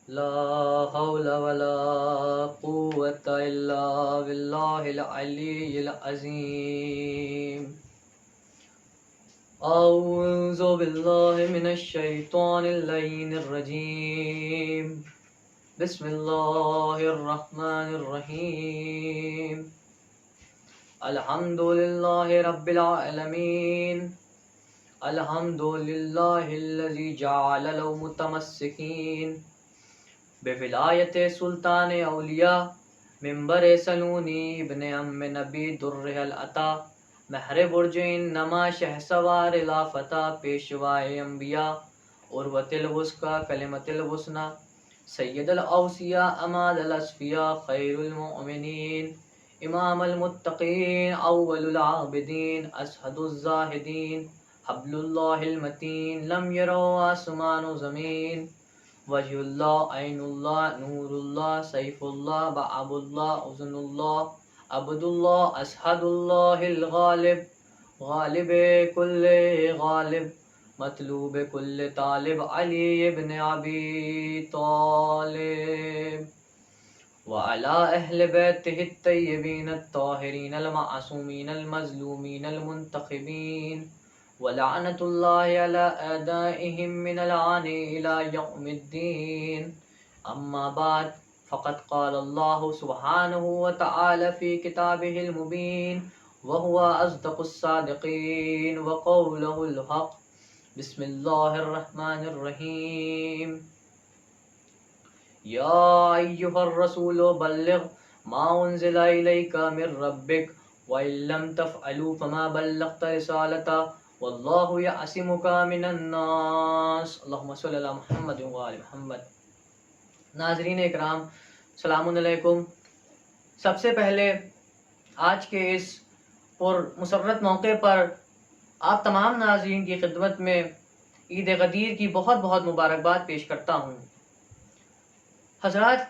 لا حول ولا قوة إلا بالله العلي العظيم. أعوذ بالله من الشيطان اللعين الرجيم. بسم الله الرحمن الرحيم. الحمد لله رب العالمين. الحمد لله الذي جعل له متمسكين بولایت سلطان اولیاء منبر سلونی ابن ام نبی در العطا مہر برج نما شہسوار لافتا پیشوائے انبیاء عروۃ الوثقی کلمۃ الحسنی سید الاوصیاء اماد الاصفیاء خیر المؤمنین امام المتقین اول العابدین اسعد الزاہدین حبل اللہ المتین لم یروا آسمان و زمین وجہ اللہ عین اللہ نور اللہ سیف اللہ بعب اللہ اذن اللہ عبد اللہ اسحد اللہ الغالب غالب کل غالب مطلوب کل طالب علی ابن ابی طالب وعلى اہل بیتہ الطیبین الطاہرین المعصومین المظلومین المنتخبین ولعنة الله على أعدائهم من الآن إلى يوم الدين. أما بعد فقد قال الله سبحانه وتعالى في كتابه المبين وهو أصدق الصادقين وقوله الحق. بسم الله الرحمن الرحيم. يا أيها الرسول بلغ ما أنزل إليك من ربك وإن لم تفعلوا فما بلغت رسالته واللہ یعصمک من الناس. اللہم صلی علی محمد وآل محمد. ناظرین اکرام سلام علیکم. سب سے پہلے آج کے اس پر مسرت موقع پر آپ تمام ناظرین کی خدمت میں عید غدیر کی بہت بہت مبارکباد پیش کرتا ہوں. حضرات،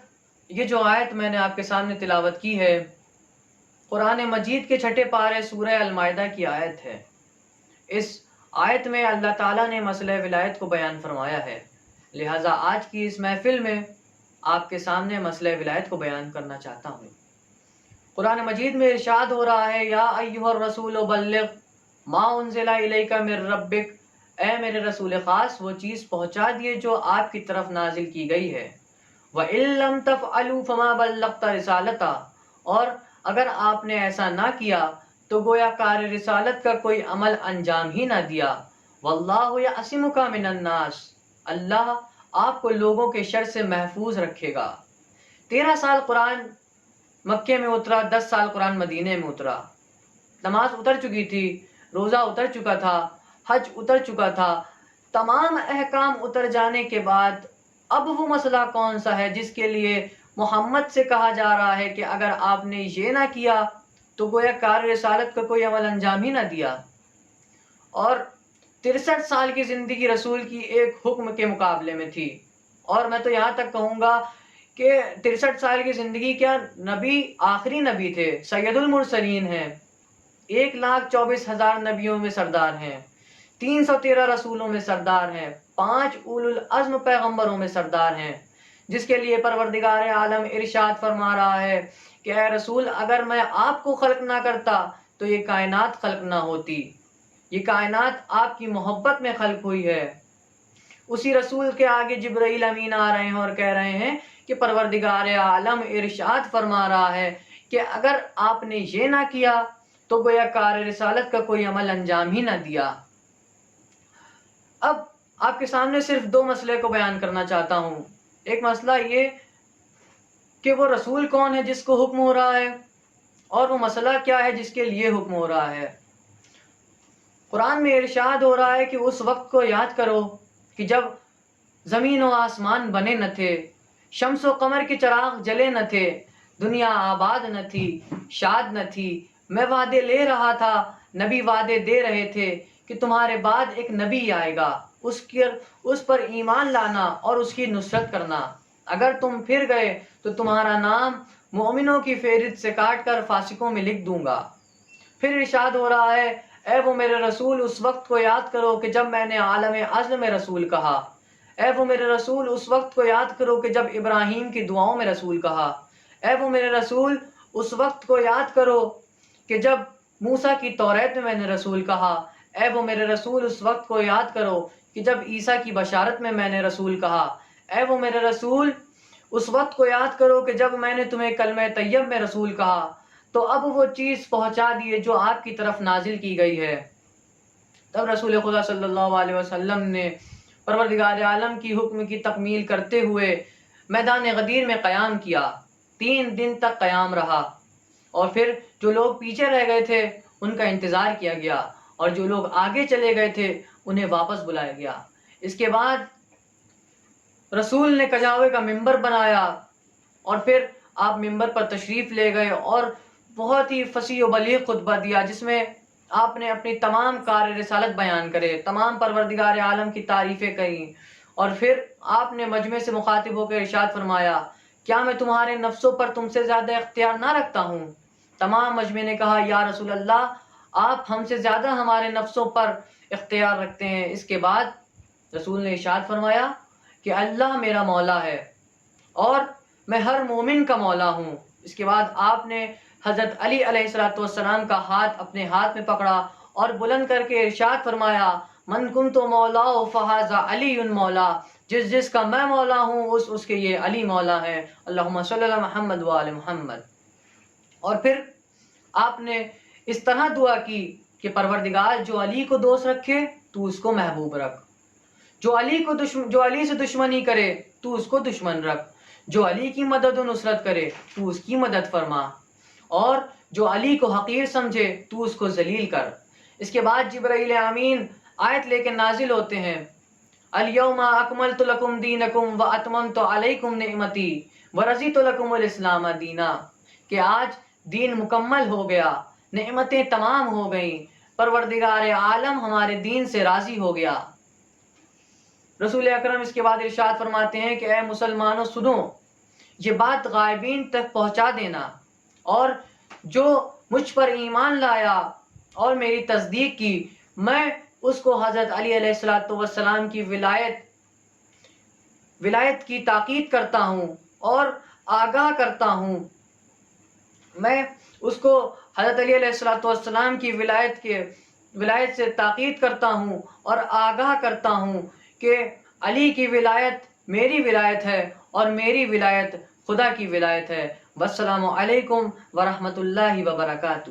یہ جو آیت میں نے آپ کے سامنے تلاوت کی ہے قرآن مجید کے چھٹے پارے سورہ المائدہ کی آیت ہے. اس آیت میں اللہ تعالیٰ نے مسئلہ ولایت کو بیان فرمایا ہے، لہٰذا آج کی اس محفل میں آپ کے سامنے مسئلہ ولایت کو بیان کرنا چاہتا ہوں. قرآن مجید میں ارشاد ہو رہا ہے یا ایھا الرسول بلغ ما انزل الیک من ربک، اے میرے رسول خاص وہ چیز پہنچا دیے جو آپ کی طرف نازل کی گئی ہے. وَإِن لَّمْ تَفْعَلُوا فَمَا بَلَّغْتَ رِسَالَتَهُ، اور اگر آپ نے ایسا نہ کیا تو گویا کار رسالت کا کوئی عمل انجام ہی نہ دیا. واللہ یعصمک من الناس، اللہ آپ کو لوگوں کے شر سے محفوظ رکھے گا. 13 سال قرآن مکے میں اترا، 10 سال قرآن مدینے میں اترا. نماز اتر چکی تھی، روزہ اتر چکا تھا، حج اتر چکا تھا. تمام احکام اتر جانے کے بعد اب وہ مسئلہ کون سا ہے جس کے لیے محمد سے کہا جا رہا ہے کہ اگر آپ نے یہ نہ کیا تو گویا کار رسالت کا کوئی عمل انجام ہی نہ دیا. اور 63 سال کی زندگی رسول کی ایک حکم کے مقابلے میں تھی. اور میں تو یہاں تک کہوں گا کہ 63 سال کی زندگی کیا، نبی آخری نبی تھے، سید المرسلین ہیں، 1,24,000 نبیوں میں سردار ہیں، 313 رسولوں میں سردار ہیں، 5 اولو العزم پیغمبروں میں سردار ہیں، جس کے لیے پروردگار عالم ارشاد فرما رہا ہے کہ اے رسول اگر میں آپ کو خلق نہ کرتا تو یہ کائنات خلق نہ ہوتی. یہ کائنات آپ کی محبت میں خلق ہوئی ہے. اسی رسول کے آگے جبرائیل امین آ رہے ہیں اور کہہ رہے ہیں کہ پروردگار عالم ارشاد فرما رہا ہے کہ اگر آپ نے یہ نہ کیا تو گویا کار رسالت کا کوئی عمل انجام ہی نہ دیا. اب آپ کے سامنے صرف 2 مسئلے کو بیان کرنا چاہتا ہوں. ایک مسئلہ یہ کہ وہ رسول کون ہے جس کو حکم ہو رہا ہے، اور وہ مسئلہ کیا ہے جس کے لیے حکم ہو رہا ہے. قرآن میں ارشاد ہو رہا ہے کہ اس وقت کو یاد کرو کہ جب زمین و آسمان بنے نہ تھے، شمس و قمر کے چراغ جلے نہ تھے، دنیا آباد نہ تھی، شاد نہ تھی. میں وعدے لے رہا تھا، نبی وعدے دے رہے تھے کہ تمہارے بعد ایک نبی آئے گا، اس پر ایمان لانا اور اس کی نصرت کرنا. اگر تم پھر گئے تو تمہارا نام مومنوں کی فہرست سے کاٹ کر فاسقوں میں لکھ دوں گا. پھر ارشاد ہو رہا ہے اے وہ میرے رسول اس وقت کو یاد کرو کہ جب میں نے عالم ازل میں رسول کہا، اے وہ میرے رسول اس وقت کو یاد کرو کہ جب ابراہیم کی دعاؤں میں رسول کہا، اے وہ میرے رسول اس وقت کو یاد کرو کہ جب موسیٰ کی توریت میں نے رسول کہا، اے وہ میرے رسول اس وقت کو یاد کرو کہ جب عیسیٰ کی بشارت میں نے رسول کہا، اے وہ میرے رسول اس وقت کو یاد کرو کہ جب میں نے تمہیں کلمہ طیب میں رسول کہا تو اب وہ چیز پہنچا دیے جو آپ کی طرف نازل کی گئی ہے۔ تب رسول خدا صلی اللہ علیہ وسلم نے پروردگار عالم کی حکم کی تکمیل کرتے ہوئے میدان غدیر میں قیام کیا، 3 دن تک قیام رہا، اور پھر جو لوگ پیچھے رہ گئے تھے ان کا انتظار کیا گیا، اور جو لوگ آگے چلے گئے تھے انہیں واپس بلایا گیا۔ اس کے بعد رسول نے کجاوے کا ممبر بنایا، اور پھر آپ ممبر پر تشریف لے گئے اور بہت ہی فصیح و بلیغ خطبہ دیا، جس میں آپ نے اپنی تمام کار رسالت بیان کرے، تمام پروردگار عالم کی تعریفیں کہیں، اور پھر آپ نے مجمع سے مخاطب ہو کے ارشاد فرمایا، کیا میں تمہارے نفسوں پر تم سے زیادہ اختیار نہ رکھتا ہوں؟ تمام مجمع نے کہا، یا رسول اللہ آپ ہم سے زیادہ ہمارے نفسوں پر اختیار رکھتے ہیں۔ اس کے بعد رسول نے ارشاد فرمایا کہ اللہ میرا مولا ہے اور میں ہر مومن کا مولا ہوں۔ اس کے بعد آپ نے حضرت علی علیہ السلام کا ہاتھ اپنے ہاتھ میں پکڑا اور بلند کر کے ارشاد فرمایا، من کنت مولا فہذا علی مولا، جس کا میں مولا ہوں اس کے یہ علی مولا ہے۔ اللہم صلی اللہ محمد وآل محمد۔ اور پھر آپ نے اس طرح دعا کی کہ پروردگار جو علی کو دوست رکھے تو اس کو محبوب رکھ، جو علی سے دشمنی کرے تو اس کو دشمن رکھ، جو علی کی مدد و نصرت کرے تو اس کی مدد فرما، اور جو علی کو حقیر سمجھے تو اس کو ذلیل کر۔ اس کے بعد جبرائیل امین آیت لے کے نازل ہوتے ہیں، الیوم اکملت لکم دینکم واتممت علیکم نعمتی ورضیت لکم الاسلام دینا، کہ آج دین مکمل ہو گیا، نعمتیں تمام ہو گئیں، پروردگار عالم ہمارے دین سے راضی ہو گیا۔ رسول اکرم اس کے بعد ارشاد فرماتے ہیں کہ اے مسلمانوں سنو، یہ بات غائبین تک پہنچا دینا، اور جو مجھ پر ایمان لایا اور میری تصدیق کی، میں اس کو حضرت علی علیہ السلام کی ولایت کی تاکید کرتا ہوں اور آگاہ کرتا ہوں، میں اس کو حضرت علی علیہ السلام کی ولایت سے تاکید کرتا ہوں اور آگاہ کرتا ہوں کہ علی کی ولایت میری ولایت ہے اور میری ولایت خدا کی ولایت ہے۔ والسلام علیکم ورحمۃ اللہ وبرکاتہ۔